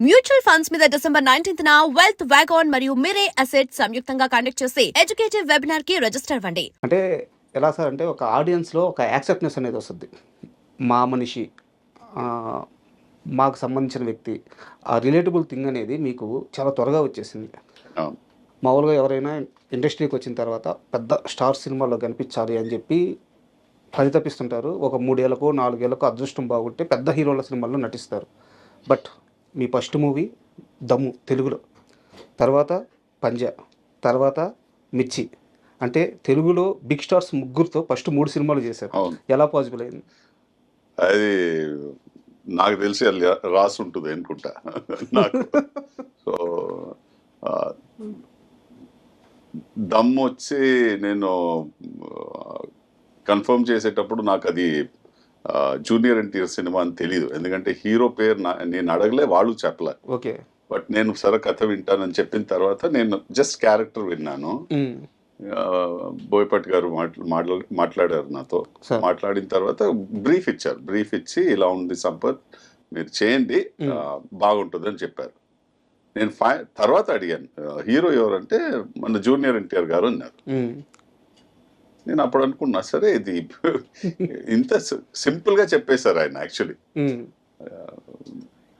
Mutual funds మీద December 19న wealth వ్యాగాన్ మరియు మిరే assets సంయుక్తంగా కండక్ట్ చేసే ఎడ్యుకేటివ్ వెబినార్ కి రిజిస్టర్ అవ్వండి. అంటే ఎలా సార్ అంటే ఒక ఆడియన్స్లో ఒక యాక్సెప్ట్నెస్ అనేది వస్తుంది. మా మనిషి మాకు సంబంధించిన వ్యక్తి ఆ రిలేటబుల్ థింగ్ అనేది మీకు చాలా త్వరగా వచ్చేసింది. మామూలుగా ఎవరైనా ఇండస్ట్రీకి వచ్చిన తర్వాత పెద్ద స్టార్ సినిమాల్లో కనిపించాలి అని చెప్పి పరితపిస్తుంటారు. ఒక 3 ఏళ్ళకో 4 ఏళ్ళకో అదృష్టం బాగుంటే పెద్ద హీరోల సినిమాల్లో నటిస్తారు. బట్ మీ ఫస్ట్ మూవీ దమ్ము తెలుగులో, తర్వాత పంజా, తర్వాత మిర్చి, అంటే తెలుగులో బిగ్ స్టార్స్ ముగ్గురుతో ఫస్ట్ 3 సినిమాలు చేశారు. ఎలా పాసిబుల్ అయింది? అది నాకు తెలిసి అది రాసి ఉంటుంది అనుకుంటా నాకు. సో దమ్ వచ్చి నేను కన్ఫర్మ్ చేసేటప్పుడు నాకు అది జూనియర్ ఎన్టీఆర్ సినిమా అని తెలీదు, ఎందుకంటే హీరో పేరు నేను అడగలే, వాళ్ళు చెప్పలే. ఓకే. బట్ నేను సరే కథ వింటానని చెప్పిన తర్వాత నేను జస్ట్ క్యారెక్టర్ విన్నాను. బోయపాటి గారు మాట్లాడారు నాతో. మాట్లాడిన తర్వాత బ్రీఫ్ ఇచ్చారు. బ్రీఫ్ ఇచ్చి ఇలా ఉంది సంపత్, మీరు చేయండి బాగుంటుంది అని చెప్పారు. నేను తర్వాత అడిగాను హీరో ఎవరంటే మన జూనియర్ ఎన్టీఆర్ గారు అన్నారు. నేను అప్పుడు అనుకున్నా సరే ఇది ఇంత సింపుల్ గా చెప్పేశారు ఆయన యాక్చువల్లీ.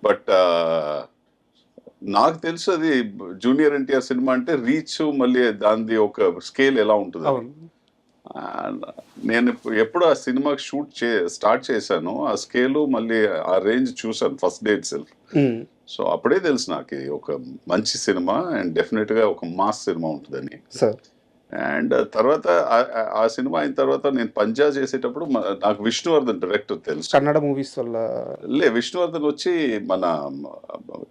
బట్ నాకు తెలుసు అది జూనియర్ ఎన్టీఆర్ సినిమా అంటే రీచ్ మళ్ళీ దాని ఒక స్కేల్ ఎలా ఉంటుంది. నేను ఎప్పుడు ఆ సినిమా స్టార్ట్ చేశాను ఆ స్కేలు మళ్ళీ ఆ రేంజ్ చూసాను first day it self. So అప్పుడే తెలుసు నాకు ఒక మంచి సినిమా అండ్ డెఫినెట్ గా ఒక మాస్ సినిమా ఉంటుందని. అండ్ తర్వాత ఆ సినిమా అయిన తర్వాత నేను పంజా చేసేటప్పుడు నాకు విష్ణువర్ధన్ డైరెక్టర్ తెలుసు. కన్నడ మూవీస్ వల్ల విష్ణువర్ధన్ వచ్చి మన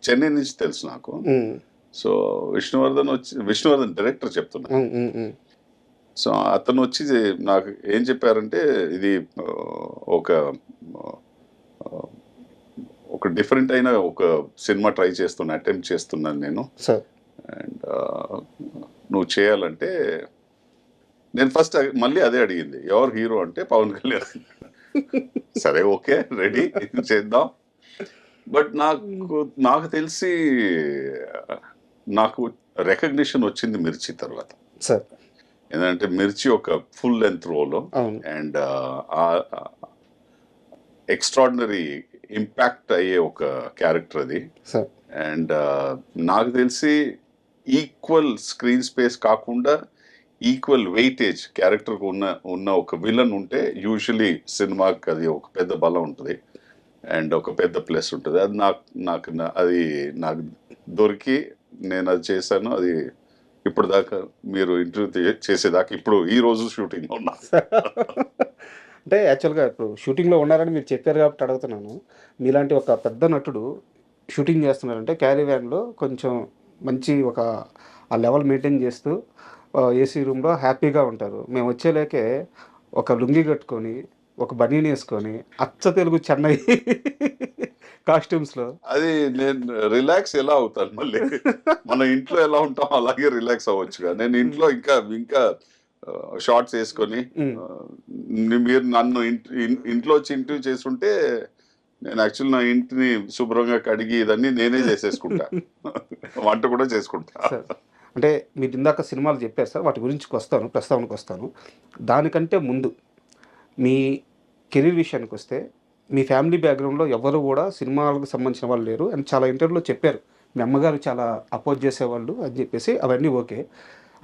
చెన్నై నుంచి తెలుసు నాకు. సో విష్ణువర్ధన్ డైరెక్టర్ చెప్తున్నా. సో అతను వచ్చి నాకు ఏం చెప్పారంటే ఇది ఒక డిఫరెంట్ అయిన ఒక సినిమా ట్రై చేస్తున్నా, అటెంప్ట్ చేస్తున్నాను నేను. అండ్ నువ్వు చేయాలంటే నేను ఫస్ట్ మళ్ళీ అదే అడిగింది, ఎవరు హీరో అంటే పవన్ కళ్యాణ్. సరే ఓకే రెడీ చేద్దాం. బట్ నాకు తెలిసి నాకు రికగ్నిషన్ వచ్చింది మిర్చి తర్వాత. ఎందుకంటే మిర్చి ఒక full length role and extraordinary impact అయ్యే ఒక క్యారెక్టర్ అది. అండ్ నాకు తెలిసి ఈక్వల్ స్క్రీన్ స్పేస్ కాకుండా ఈక్వల్ వెయిటేజ్ క్యారెక్టర్కి ఉన్న ఒక విలన్ ఉంటే యూజువలీ సినిమాకి అది ఒక పెద్ద బలం ఉంటుంది అండ్ ఒక పెద్ద ప్లస్ ఉంటుంది. అది నాకు దొరికి నేను అది చేశాను. అది ఇప్పుడు దాకా మీరు ఇంటర్వ్యూ చేసేదాకా ఇప్పుడు ఈ రోజు షూటింగ్లో ఉన్నా. అంటే యాక్చువల్గా ఇప్పుడు షూటింగ్లో ఉన్నారని మీరు చెప్పారు కాబట్టి అడుగుతున్నాను. మీలాంటి ఒక పెద్ద నటుడు షూటింగ్ చేస్తున్నారంటే క్యారీ వ్యాన్లో కొంచెం మంచి ఆ లెవెల్ మెయింటైన్ చేస్తూ ఏసీ రూమ్లో హ్యాపీగా ఉంటారు. మేము వచ్చేలేకే ఒక లుంగి కట్టుకొని ఒక బనీని వేసుకొని అచ్చ తెలుగు చెన్నై కాస్ట్యూమ్స్లో అది నేను రిలాక్స్ ఎలా అవుతాను. మళ్ళీ మన ఇంట్లో ఎలా ఉంటాం అలాగే రిలాక్స్ అవ్వచ్చుగా. నేను ఇంట్లో ఇంకా షార్ట్స్ వేసుకొని మీరు నన్ను ఇంట్లో వచ్చి ఇంటర్వ్యూ చేస్తుంటే నేను యాక్చువల్ నా ఇంటిని శుభ్రంగా కడిగి ఇదన్నీ నేనే చేసేసుకుంటా, వంట కూడా చేసుకుంటా. అంటే మీరు ఇందాక సినిమాలు చెప్పారు సార్, వాటి గురించి ప్రస్తావనకు వస్తాను. దానికంటే ముందు మీ కెరీర్ విషయానికి వస్తే మీ ఫ్యామిలీ బ్యాక్గ్రౌండ్లో ఎవరు కూడా సినిమాలకు సంబంధించిన వాళ్ళు లేరు అని చాలా ఇంటర్వ్యూలో చెప్పారు. మీ అమ్మగారు చాలా అపోజ్ చేసేవాళ్ళు అని చెప్పేసి అవన్నీ ఓకే.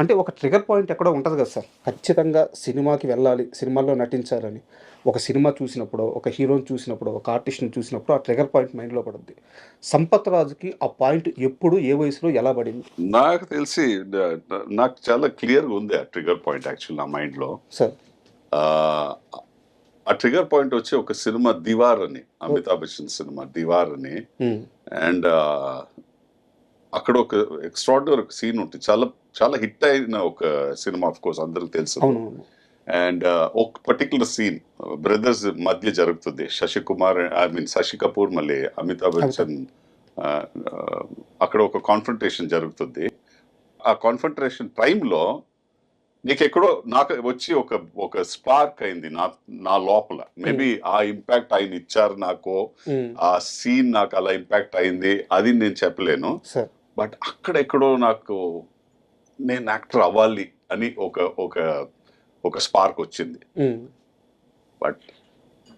అంటే ఒక ట్రిగర్ పాయింట్ ఎక్కడో ఉంటుంది కదా సార్, ఖచ్చితంగా సినిమాకి వెళ్ళాలి, సినిమాల్లో నటించాలని. ఒక సినిమా చూసినప్పుడు, ఒక హీరోని చూసినప్పుడు, ఒక ఆర్టిస్ట్ని చూసినప్పుడు ఆ ట్రిగర్ పాయింట్ మైండ్లో పడుద్ది. సంపత్ రాజుకి ఆ పాయింట్ ఎప్పుడు, ఏ వయసులో, ఎలా పడింది? నాకు తెలిసి నాకు చాలా క్లియర్గా ఉంది ఆ ట్రిగర్ పాయింట్ యాక్చువల్ నా మైండ్లో సార్. ఆ ట్రిగర్ పాయింట్ వచ్చి ఒక సినిమా దివార్ అని, అమితాబ్ బచ్చన్ సినిమా దివార్ అని. అండ్ అక్కడ ఒక ఎక్స్ట్రాడినరీ ఒక సీన్ ఉంటుంది, చాలా హిట్ అయిన ఒక సినిమా, ఆఫ్ కోర్స్ అందరికి తెలుసు. అండ్ ఒక పర్టికులర్ సీన్ బ్రదర్స్ మధ్య జరుగుతుంది. శశి కపూర్ మళ్ళీ అమితాబ్ బచ్చన్ అక్కడ ఒక కాన్ఫ్రంటేషన్ జరుగుతుంది. ఆ కాన్ఫ్రంటేషన్ టైంలో నీకు ఎక్కడో నాకు వచ్చి ఒక స్పార్క్ అయింది నా లోపల. మేబీ ఆ ఇంపాక్ట్ ఆయన ఇచ్చారు నాకు, ఆ సీన్ నాకు అలా ఇంపాక్ట్ అయింది, అది నేను చెప్పలేను. సార్ బట్ అక్కడెక్కడో నాకు నేను యాక్టర్ అవ్వాలి అని ఒక స్పార్క్ వచ్చింది. బట్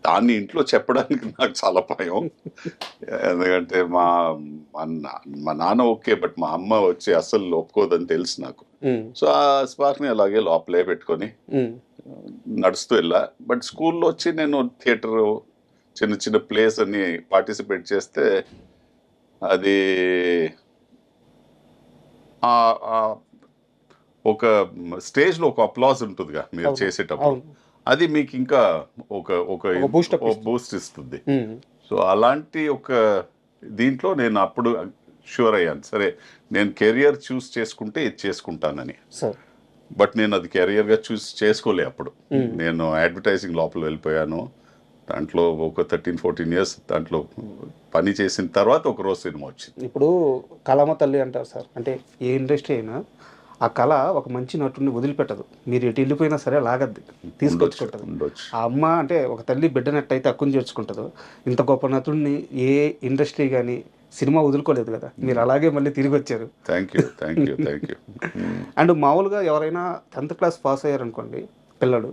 దాన్ని ఇంట్లో చెప్పడానికి నాకు చాలా భయం. ఎందుకంటే మా నాన్న ఓకే, బట్ మా అమ్మ వచ్చి అసలు ఒప్పుకోదని తెలుసు నాకు. సో ఆ స్పార్క్ని అలాగే లోపలే పెట్టుకొని నడుస్తూ వెళ్ళా. బట్ స్కూల్లో వచ్చి నేను థియేటర్, చిన్న చిన్న ప్లేస్ అన్ని పార్టిసిపేట్ చేస్తే అది ఒక స్టేజ్లో ఒక అప్లాజ్ ఉంటుందిగా మీరు చేసేటప్పుడు, అది మీకు ఇంకా ఒక బూస్ట్ ఇస్తుంది. సో అలాంటి ఒక దీంట్లో నేను అప్పుడు షూర్ అయ్యాను, సరే నేను కెరియర్ చూస్ చేసుకుంటే ఇది చేసుకుంటానని. బట్ నేను అది కెరియర్గా చూస్ చేసుకోలే అప్పుడు. నేను అడ్వర్టైజింగ్ లోపల వెళ్ళిపోయాను. దాంట్లో ఒక 13-14 years దాంట్లో పని చేసిన తర్వాత ఒక రోజు సినిమా వచ్చింది. ఇప్పుడు కళామ తల్లి అంటారు సార్, అంటే ఏ ఇండస్ట్రీ అయినా ఆ కళ ఒక మంచి నటుడిని వదిలిపెట్టదు. మీరు ఎటు వెళ్ళిపోయినా సరే లాగద్ది, తీసుకొచ్చుకుంటుంది. ఆ అమ్మ అంటే ఒక తల్లి బిడ్డనట్టయితే అక్కుని చేర్చుకుంటుందో, ఇంత గొప్ప నటుడిని ఏ ఇండస్ట్రీ కానీ సినిమా వదులుకోలేదు కదా, మీరు అలాగే మళ్ళీ తిరిగి వచ్చారు. Thank you. అండ్ మామూలుగా ఎవరైనా 10th class పాస్ అయ్యారనుకోండి పిల్లలు,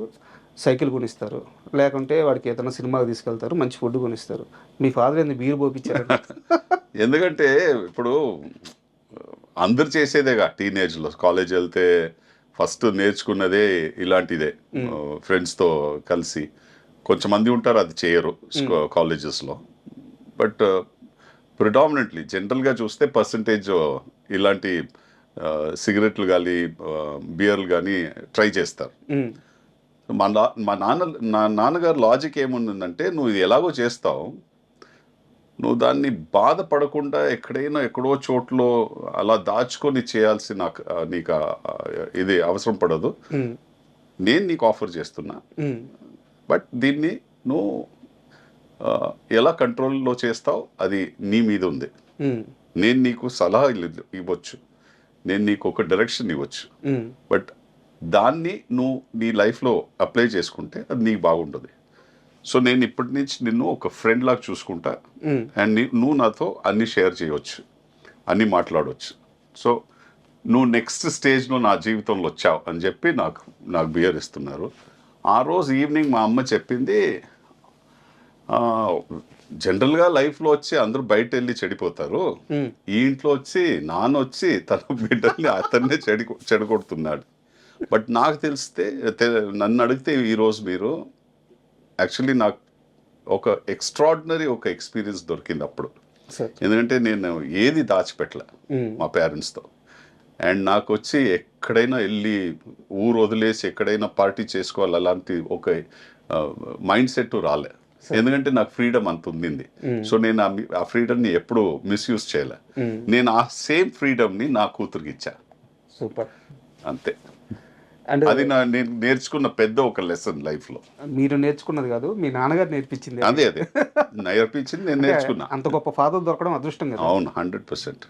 సైకిల్ కొనిస్తారు, లేకుంటే వాడికి ఏదైనా సినిమాకి తీసుకెళ్తారు, మంచి ఫుడ్ కొనిస్తారు. మీ ఫాదర్ ఏంది బీరు పోపించారు? ఎందుకంటే ఇప్పుడు అందరు చేసేదేగా, టీనేజ్లో కాలేజ్ వెళ్తే ఫస్ట్ నేర్చుకున్నదే ఇలాంటిదే, ఫ్రెండ్స్తో కలిసి. కొంచెమంది ఉంటారు అది చేయరు కాలేజెస్లో, బట్ ప్రిడామినెంట్లీ జనరల్గా చూస్తే పర్సంటేజ్ ఇలాంటి సిగరెట్లు కానీ బియర్లు కానీ ట్రై చేస్తారు. నా నాన్నగారు లాజిక్ ఏముందంటే, నువ్వు ఇది ఎలాగో చేస్తావు, నువ్వు దాన్ని బాధపడకుండా ఎక్కడో చోట్లో అలా దాచుకొని చేయాల్సిన నీకు ఇది అవసరం పడదు, నేను నీకు ఆఫర్ చేస్తున్నా, బట్ దీన్ని నువ్వు ఎలా కంట్రోల్లో చేస్తావు అది నీ మీద ఉంది. నేను నీకు సలహా ఇవ్వచ్చు, నేను నీకు ఒక డైరెక్షన్ ఇవ్వచ్చు, బట్ దాన్ని నువ్వు నీ లైఫ్లో అప్లై చేసుకుంటే అది నీకు బాగుంటుంది. సో నేను ఇప్పటి నుంచి నిన్ను ఒక ఫ్రెండ్ లాగా చూసుకుంటా, అండ్ నువ్వు నాతో అన్ని షేర్ చేయవచ్చు, అన్నీ మాట్లాడవచ్చు. సో నువ్వు నెక్స్ట్ స్టేజ్లో నా జీవితంలో వచ్చావు అని చెప్పి నాకు బియర్ ఇస్తున్నారు. ఆ రోజు ఈవినింగ్ మా అమ్మ చెప్పింది, జనరల్గా లైఫ్లో వచ్చి అందరూ బయట వెళ్ళి చెడిపోతారు, ఈ ఇంట్లో వచ్చి నాన్న వచ్చి తన బిడ్డల్ని అతన్నే చెడగొడుతున్నాడు. బట్ నాకు నన్ను అడిగితే ఈరోజు మీరు యాక్చువల్లీ నాకు ఒక ఎక్స్ట్రాడినరీ ఒక ఎక్స్పీరియన్స్ దొరికింది అప్పుడు. ఎందుకంటే నేను ఏది దాచిపెట్టలే మా పేరెంట్స్తో, అండ్ నాకు వచ్చి ఎక్కడైనా వెళ్ళి ఊరు వదిలేసి ఎక్కడైనా పార్టీ చేసుకోవాలి అలాంటి ఒక మైండ్ సెట్ రాలే. ఎందుకంటే నాకు ఫ్రీడమ్ అంత ఉంది. సో నేను ఆ ఫ్రీడమ్ని ఎప్పుడు మిస్యూజ్ చేయలే. నేను ఆ సేమ్ ఫ్రీడమ్ని నా కూతురికి ఇచ్చా. సూపర్. అంతే. అది నేను నేర్చుకున్న పెద్ద ఒక లెసన్ లైఫ్లో. మీరు నేర్చుకున్నది కాదు, మీ నాన్నగారు నేర్పించింది. అదే నేర్పించింది, నేను నేర్చుకున్నా. అంత గొప్ప ఫాదర్ దొరకడం అదృష్టం కదా. అవును, 100%.